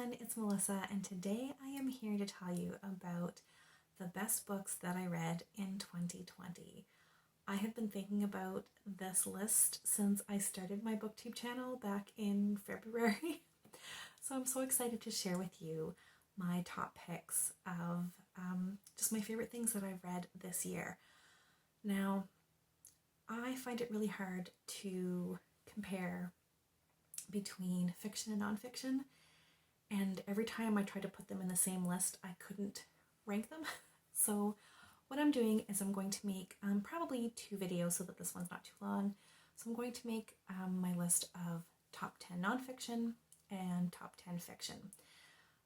everyone, it's Melissa, and today I am here to tell you about the best books that I read in 2020. I have been thinking about this list since I started my booktube channel back in February, so I'm so excited to share with you my top picks of just my favorite things that I've read this year. Now, I find it really hard to compare between fiction and nonfiction, and every time I tried to put them in the same list, I couldn't rank them. So what I'm doing is I'm going to make probably 2 videos so that this one's not too long. So I'm going to make my list of top 10 nonfiction and top 10 fiction.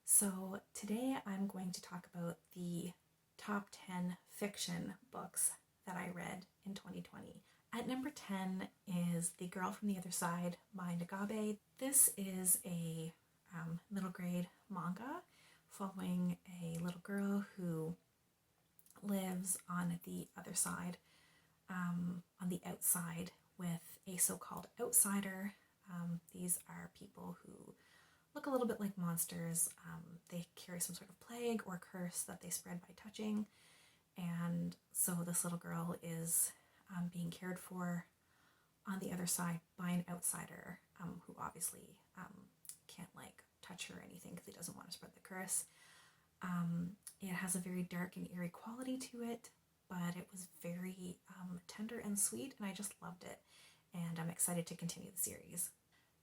So today I'm going to talk about the top 10 fiction books that I read in 2020. At number 10 is The Girl from the Other Side by Nagabe. This is a middle grade manga following a little girl who lives on the other side, on the outside, with a so-called outsider. These are people who look a little bit like monsters. They carry some sort of plague or curse that they spread by touching, and so this little girl is being cared for on the other side by an outsider who obviously can't touch her or anything because he doesn't want to spread the curse. It has a very dark and eerie quality to it, but it was very tender and sweet, and I just loved it, and I'm excited to continue the series.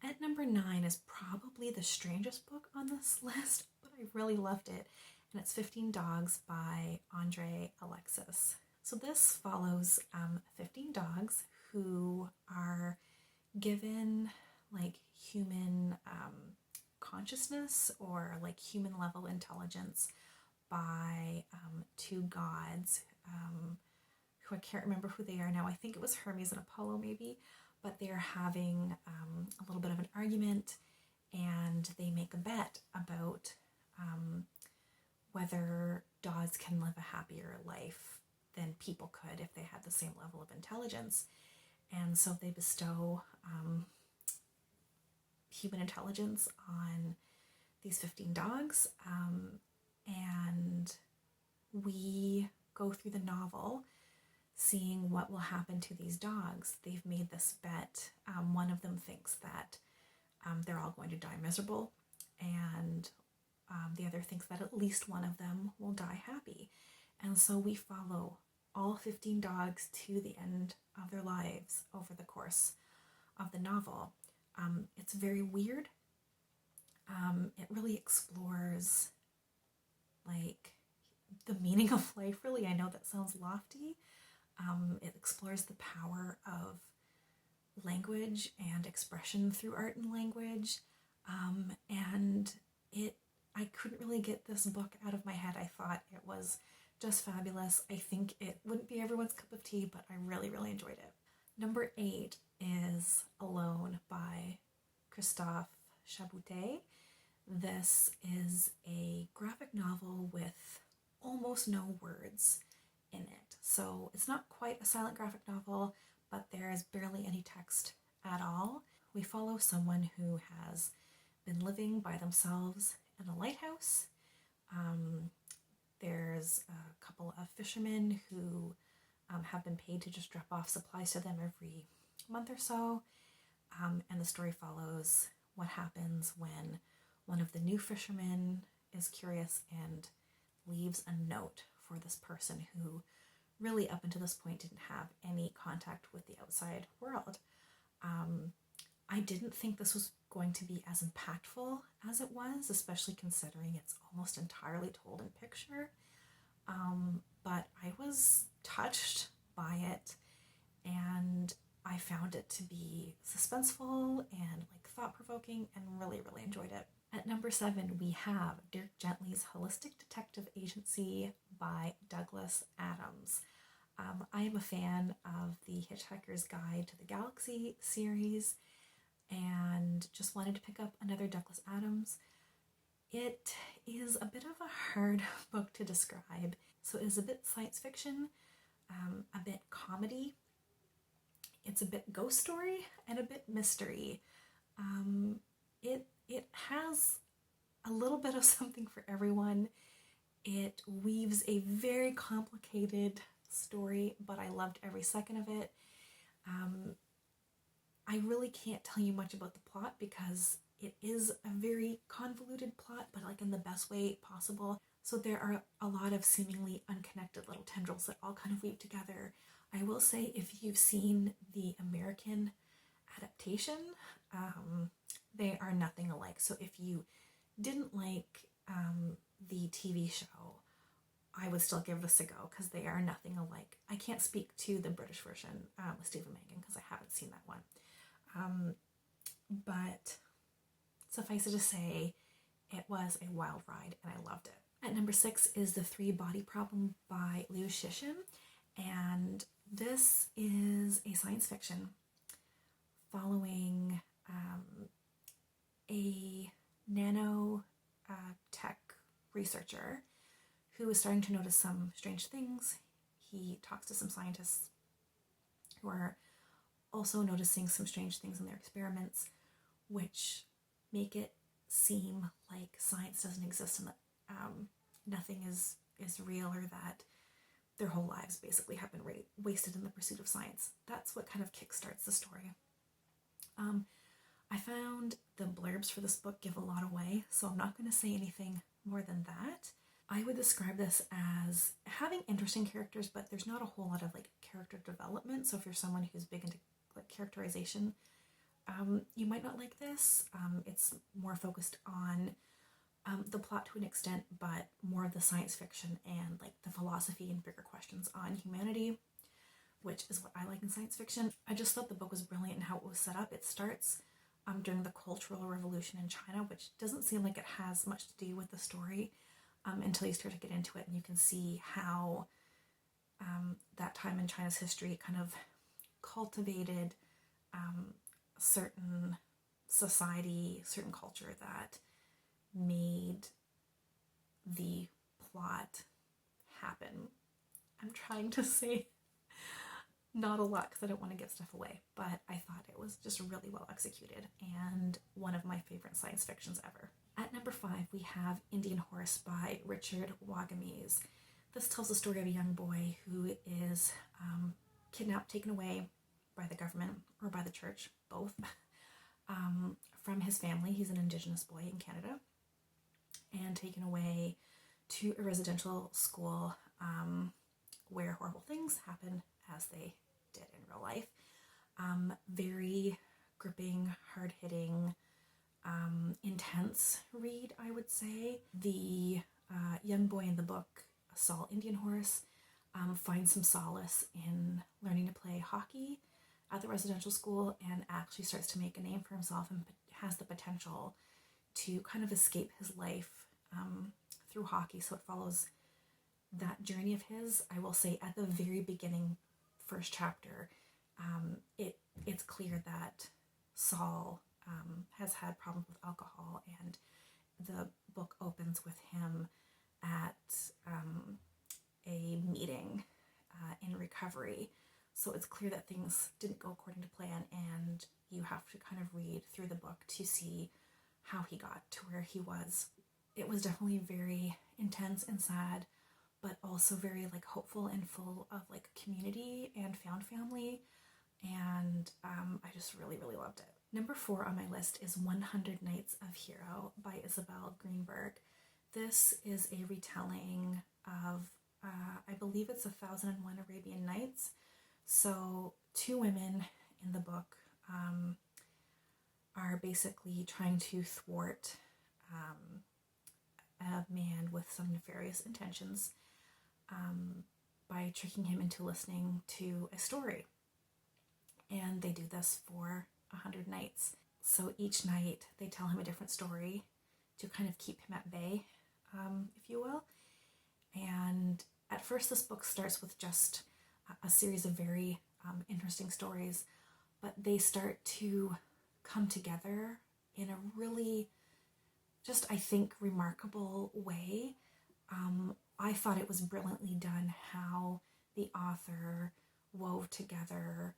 At number 9 is probably the strangest book on this list, but I really loved it, and it's 15 Dogs by André, Alexis. So this follows 15 dogs who are given human consciousness or human level intelligence by 2 gods who I can't remember who they are now. I think it was Hermes and Apollo maybe, but they're having a little bit of an argument, and they make a bet about whether dogs can live a happier life than people could if they had the same level of intelligence. And so they bestow human intelligence on these 15 dogs, and we go through the novel seeing what will happen to these dogs. They've made this bet. One of them thinks that they're all going to die miserable, and the other thinks that at least one of them will die happy. And so we follow all 15 dogs to the end of their lives over the course of the novel. It's very weird. It really explores the meaning of life, really. I know that sounds lofty. It explores the power of language and expression through art and language. And I couldn't really get this book out of my head. I thought it was just fabulous. I think it wouldn't be everyone's cup of tea, but I really, really enjoyed it. Number 8 is Alone by Christophe Chabouté. This is a graphic novel with almost no words in it. So it's not quite a silent graphic novel, but there is barely any text at all. We follow someone who has been living by themselves in a lighthouse. There's a couple of fishermen who have been paid to just drop off supplies to them every month or so. And the story follows what happens when one of the new fishermen is curious and leaves a note for this person who really up until this point didn't have any contact with the outside world. I didn't think this was going to be as impactful as it was, especially considering it's almost entirely told in picture. But I was touched by it, and I found it to be suspenseful and thought-provoking, and really, really enjoyed it. At number 7, we have Dirk Gently's Holistic Detective Agency by Douglas Adams. I am a fan of the Hitchhiker's Guide to the Galaxy series, and just wanted to pick up another Douglas Adams. It is a bit of a hard book to describe. So it is a bit science fiction, a bit comedy. It's a bit ghost story and a bit mystery. It has a little bit of something for everyone. It weaves a very complicated story, but I loved every second of it. I really can't tell you much about the plot because it is a very convoluted plot, but like in the best way possible. So there are a lot of seemingly unconnected little tendrils that all kind of weave together. I will say, if you've seen the American adaptation, they are nothing alike. So if you didn't like the TV show, I would still give this a go because they are nothing alike. I can't speak to the British version with Stephen Mangan because I haven't seen that one. But suffice it to say, it was a wild ride and I loved it. At number 6 is The Three Body Problem by Liu Cixin, and this is a science fiction following a nano tech researcher who is starting to notice some strange things. He talks to some scientists who are also noticing some strange things in their experiments, which make it seem like science doesn't exist and that nothing is real, or that their whole lives basically have been wasted in the pursuit of science. That's what kind of kickstarts the story. I found the blurbs for this book give a lot away, so I'm not going to say anything more than that. I would describe this as having interesting characters, but there's not a whole lot of like character development. So if you're someone who's big into like characterization, you might not like this. It's more focused on the plot to an extent, but more of the science fiction and like the philosophy and bigger questions on humanity, which is what I like in science fiction. I just thought the book was brilliant in how it was set up. It starts during the Cultural Revolution in China, which doesn't seem like it has much to do with the story until you start to get into it, and you can see how that time in China's history kind of cultivated certain society, certain culture that made the plot happen. I'm trying to say not a lot because I don't want to give stuff away, but I thought it was just really well executed and one of my favorite science fictions ever. At number 5, we have Indian Horse by Richard Wagamese. This tells the story of a young boy who is kidnapped, taken away by the government or by the church, both, from his family. He's an Indigenous boy in Canada, and taken away to a residential school where horrible things happen, as they did in real life. Very gripping, hard-hitting, intense read, I would say. The young boy in the book, Saul Indian Horse, finds some solace in learning to play hockey at the residential school and actually starts to make a name for himself and has the potential to kind of escape his life through hockey. So it follows that journey of his. I will say at the very beginning, first chapter, it's clear that Saul has had problems with alcohol, and the book opens with him at a meeting in recovery. So it's clear that things didn't go according to plan, and you have to kind of read through the book to see how he got to where he was. It was definitely very intense and sad, but also very like hopeful and full of like community and found family. And I just really, really loved it. Number 4 on my list is 100 Nights of Hero by Isabel Greenberg. This is a retelling of, I believe it's 1001 Arabian Nights. So 2 women in the book are basically trying to thwart a man with some nefarious intentions by tricking him into listening to a story. And they do this for 100 nights. So each night they tell him a different story to kind of keep him at bay, if you will. And at first this book starts with just a series of very interesting stories, but they start to come together in a really, just I think, remarkable way. I thought it was brilliantly done how the author wove together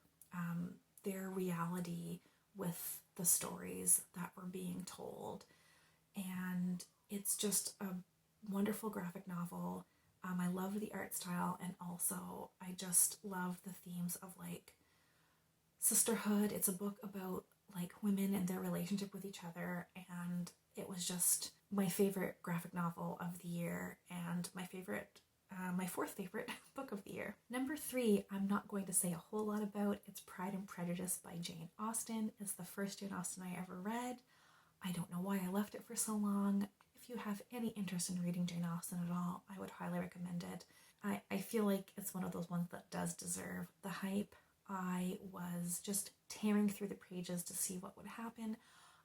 their reality with the stories that were being told. And It's just a wonderful graphic novel. I love the art style, and also I just love the themes of like sisterhood. It's a book about like women and their relationship with each other, and it was just my favorite graphic novel of the year and my fourth favorite book of the year. Number 3, I'm not going to say a whole lot about. It's Pride and Prejudice by Jane Austen. It's the first Jane Austen I ever read. I don't know why I left it for so long. If you have any interest in reading Jane Austen at all, I would highly recommend it. I feel like it's one of those ones that does deserve the hype. I was just tearing through the pages to see what would happen.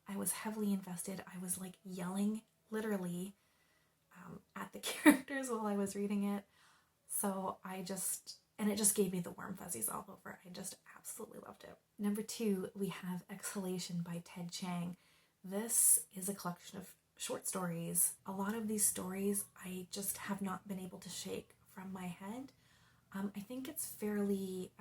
I was heavily invested. I was like yelling, literally, at the characters while I was reading it. So and it just gave me the warm fuzzies all over. I just absolutely loved it. Number 2, we have Exhalation by Ted Chiang. This is a collection of short stories. A lot of these stories I just have not been able to shake from my head. I think it's fairly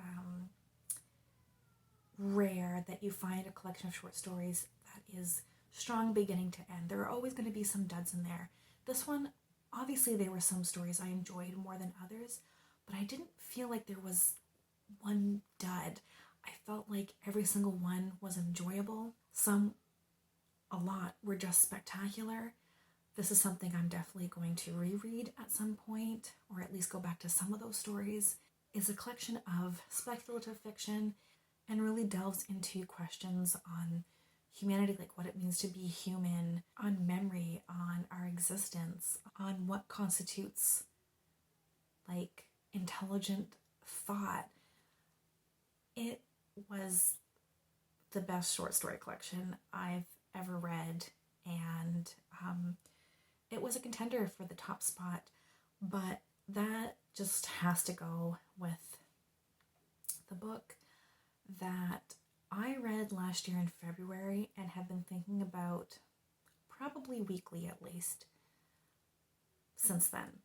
rare that you find a collection of short stories that is strong beginning to end. There are always going to be some duds in there. This one, obviously there were some stories I enjoyed more than others, but I didn't feel like there was one dud. I felt like every single one was enjoyable. A lot, were just spectacular. This is something I'm definitely going to reread at some point, or at least go back to some of those stories. It's a collection of speculative fiction and really delves into questions on humanity, like what it means to be human, on memory, on our existence, on what constitutes like intelligent thought. It was the best short story collection I've ever read, and it was a contender for the top spot, but that just has to go with the book that I read last year in February and have been thinking about probably weekly at least since then.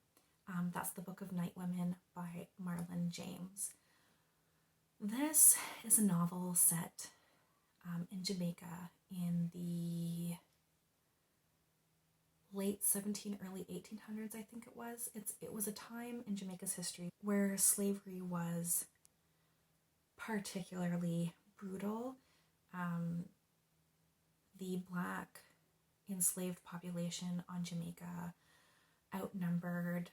That's the Book of Night Women by Marlon James. This is a novel set in Jamaica in the late 1700s, early 1800s, I think it was. It was a time in Jamaica's history where slavery was particularly brutal. The Black enslaved population on Jamaica outnumbered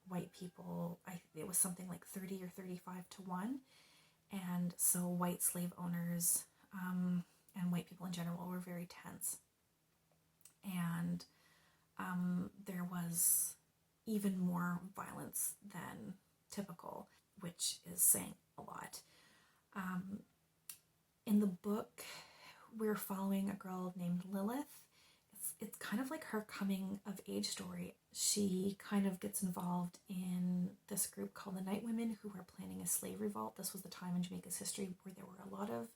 white people. It was something like 30 or 35 to 1. And so white slave owners and white people in general were very tense. And there was even more violence than typical, which is saying a lot. In the book, we're following a girl named Lilith. It's kind of like her coming of age story. She kind of gets involved in this group called the Night Women, who are planning a slave revolt. This was the time in Jamaica's history where there were a lot of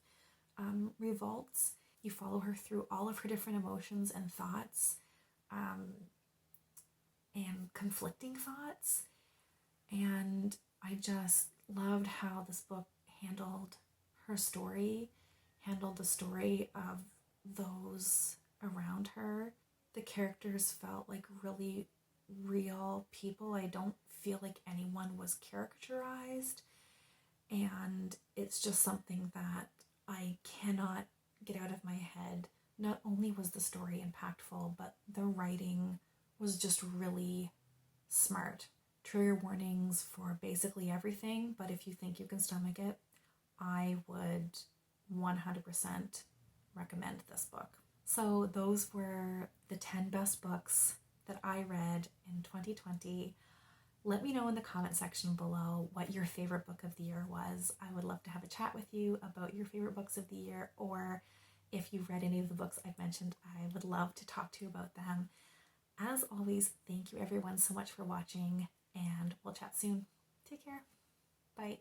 revolts. You follow her through all of her different emotions and thoughts, and conflicting thoughts. And I just loved how this book handled her story, handled the story of those around her. The characters felt like really real people. I don't feel like anyone was caricaturized, and it's just something that I cannot get out of my head. Not only was the story impactful, but the writing was just really smart. Trigger warnings for basically everything, but if you think you can stomach it, I would 100% recommend this book. So those were the 10 best books that I read in 2020. Let me know in the comment section below what your favorite book of the year was. I would love to have a chat with you about your favorite books of the year, or if you've read any of the books I've mentioned, I would love to talk to you about them. As always, thank you everyone so much for watching, and we'll chat soon. Take care. Bye.